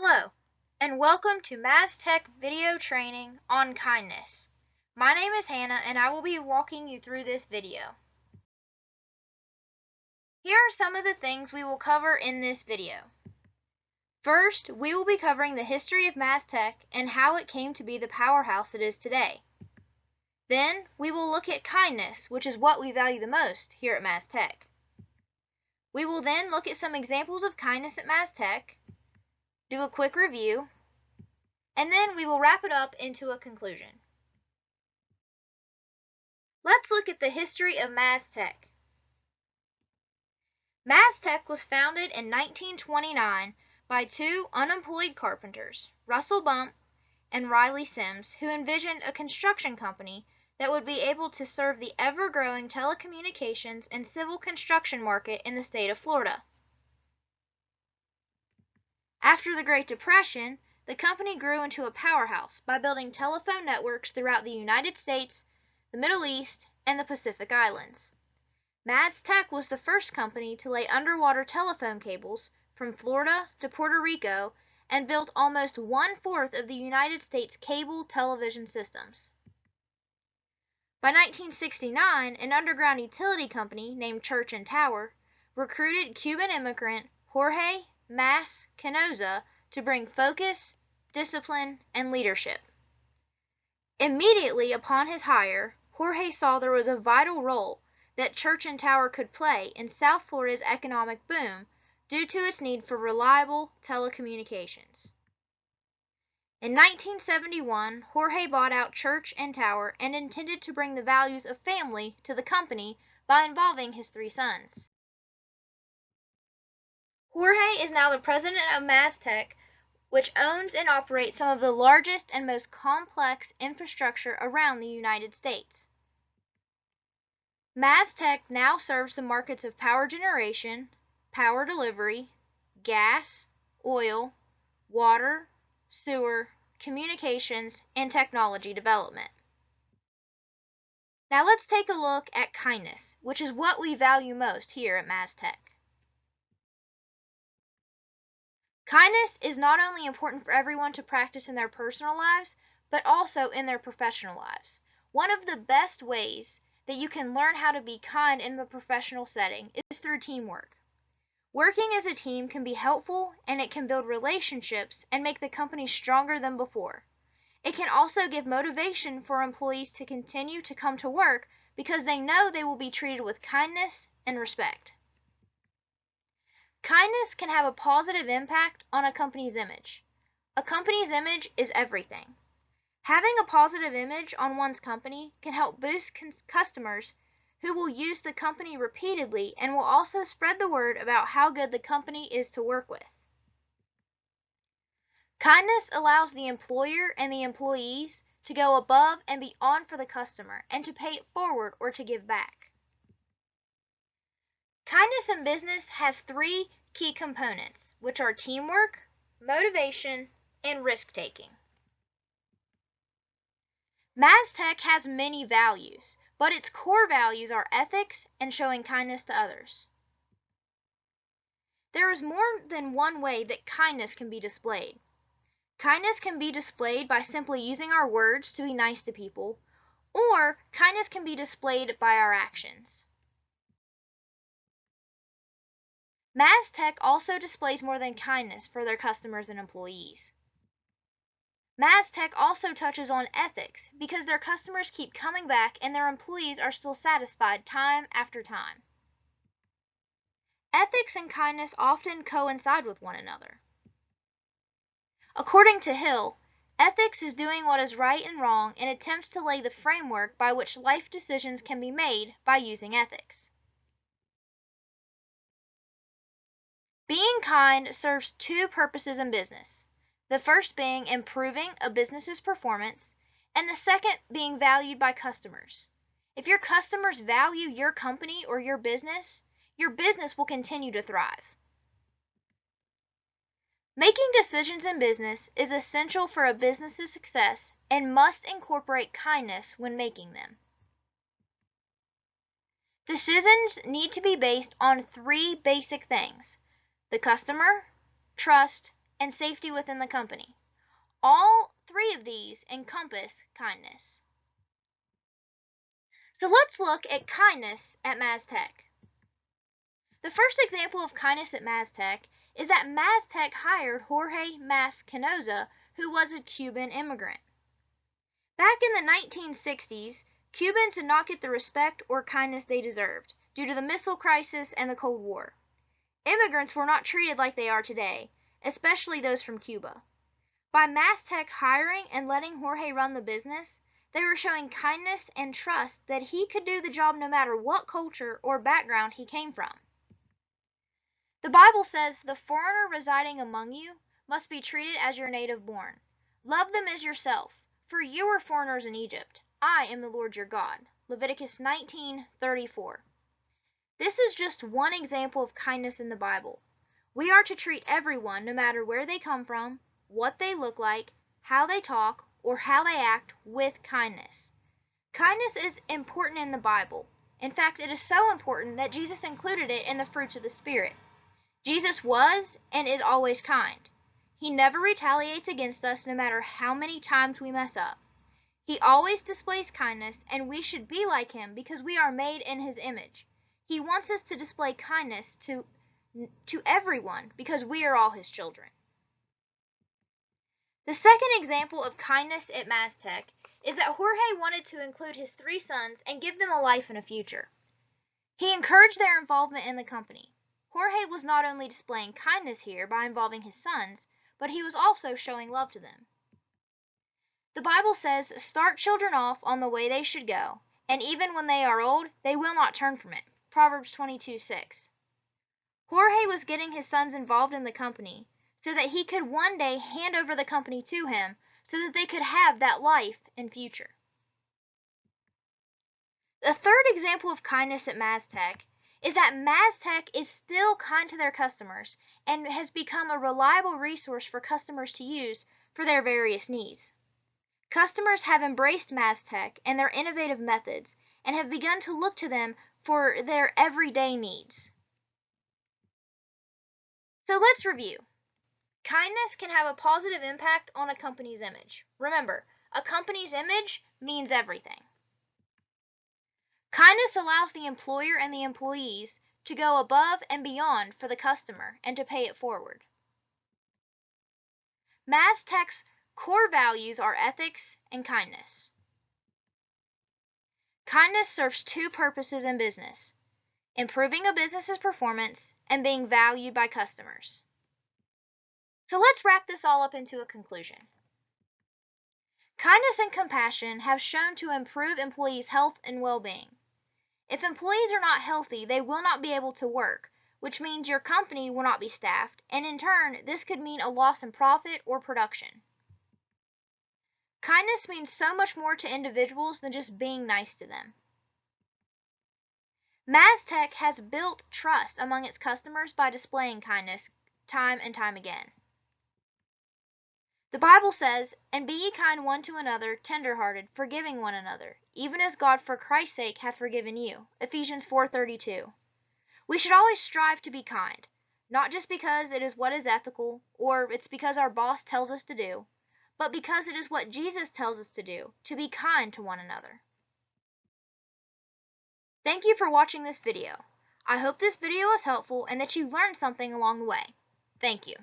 Hello, and welcome to MasTec video training on kindness. My name is Hannah, and I will be walking you through this video. Here are some of the things we will cover in this video. First, we will be covering the history of MasTec and how it came to be the powerhouse it is today. Then, we will look at kindness, which is what we value the most here at MasTec. We will then look at some examples of kindness at MasTec, do a quick review, and then we will wrap it up into a conclusion. Let's look at the history of MasTec. MasTec was founded in 1929 by two unemployed carpenters, Russell Bump and Riley Sims, who envisioned a construction company that would be able to serve the ever-growing telecommunications and civil construction market in the state of Florida. After the Great Depression, the company grew into a powerhouse by building telephone networks throughout the United States, the Middle East, and the Pacific Islands. MasTec was the first company to lay underwater telephone cables from Florida to Puerto Rico and built almost 1/4 of the United States cable television systems. By 1969, an underground utility company named Church and Tower recruited Cuban immigrant Jorge Mas Canosa to bring focus, discipline, and leadership. Immediately upon his hire, Jorge saw there was a vital role that Church and Tower could play in South Florida's economic boom due to its need for reliable telecommunications. In 1971, Jorge bought out Church and Tower and intended to bring the values of family to the company by involving his three sons. Jorge is now the president of MasTec, which owns and operates some of the largest and most complex infrastructure around the United States. MasTec now serves the markets of power generation, power delivery, gas, oil, water, sewer, communications, and technology development. Now let's take a look at kindness, which is what we value most here at MasTec. Kindness is not only important for everyone to practice in their personal lives, but also in their professional lives. One of the best ways that you can learn how to be kind in the professional setting is through teamwork. Working as a team can be helpful, and it can build relationships and make the company stronger than before. It can also give motivation for employees to continue to come to work because they know they will be treated with kindness and respect. Kindness can have a positive impact on a company's image. A company's image is everything. Having a positive image on one's company can help boost customers who will use the company repeatedly and will also spread the word about how good the company is to work with. Kindness allows the employer and the employees to go above and beyond for the customer and to pay it forward or to give back. Kindness in business has three key components, which are teamwork, motivation, and risk-taking. MasTec has many values, but its core values are ethics and showing kindness to others. There is more than one way that kindness can be displayed. Kindness can be displayed by simply using our words to be nice to people, or kindness can be displayed by our actions. MasTec also displays more than kindness for their customers and employees. MasTec also touches on ethics because their customers keep coming back and their employees are still satisfied time after time. Ethics and kindness often coincide with one another. According to Hill, ethics is doing what is right and wrong and attempts to lay the framework by which life decisions can be made by using ethics. Being kind serves two purposes in business, the first being improving a business's performance, and the second being valued by customers. If your customers value your company or your business will continue to thrive. Making decisions in business is essential for a business's success and must incorporate kindness when making them. Decisions need to be based on three basic things: the customer, trust, and safety within the company. All three of these encompass kindness. So let's look at kindness at MasTec. The first example of kindness at MasTec is that MasTec hired Jorge Mas-Canosa, who was a Cuban immigrant. Back in the 1960s, Cubans did not get the respect or kindness they deserved due to the missile crisis and the Cold War. Immigrants were not treated like they are today, especially those from Cuba. By MasTec hiring and letting Jorge run the business, they were showing kindness and trust that he could do the job no matter what culture or background he came from. The Bible says, "The foreigner residing among you must be treated as your native born. Love them as yourself, for you were foreigners in Egypt. I am the Lord your God." Leviticus 19:34. This is just one example of kindness in the Bible. We are to treat everyone, no matter where they come from, what they look like, how they talk, or how they act, with kindness. Kindness is important in the Bible. In fact, it is so important that Jesus included it in the fruits of the Spirit. Jesus was and is always kind. He never retaliates against us no matter how many times we mess up. He always displays kindness, and we should be like him because we are made in his image. He wants us to display kindness to everyone because we are all his children. The second example of kindness at MasTec is that Jorge wanted to include his 3 sons and give them a life and a future. He encouraged their involvement in the company. Jorge was not only displaying kindness here by involving his sons, but he was also showing love to them. The Bible says, "Start children off on the way they should go, and even when they are old, they will not turn from it." Proverbs 22:6. Jorge was getting his sons involved in the company so that he could one day hand over the company to him so that they could have that life and future. The third example of kindness at MasTec is that MasTec is still kind to their customers and has become a reliable resource for customers to use for their various needs. Customers have embraced MasTec and their innovative methods and have begun to look to them for their everyday needs. So let's review. Kindness can have a positive impact on a company's image. Remember, a company's image means everything. Kindness allows the employer and the employees to go above and beyond for the customer and to pay it forward. MasTec's core values are ethics and kindness. Kindness serves 2 purposes in business: improving a business's performance and being valued by customers. So let's wrap this all up into a conclusion. Kindness and compassion have shown to improve employees' health and well-being. If employees are not healthy, they will not be able to work, which means your company will not be staffed, and in turn, this could mean a loss in profit or production. Kindness means so much more to individuals than just being nice to them. MasTec has built trust among its customers by displaying kindness time and time again. The Bible says, "And be ye kind one to another, tender-hearted, forgiving one another, even as God for Christ's sake hath forgiven you." Ephesians 4:32. We should always strive to be kind, not just because it is what is ethical, or it's because our boss tells us to do, but because it is what Jesus tells us to do, to be kind to one another. Thank you for watching this video. I hope this video was helpful and that you learned something along the way. Thank you.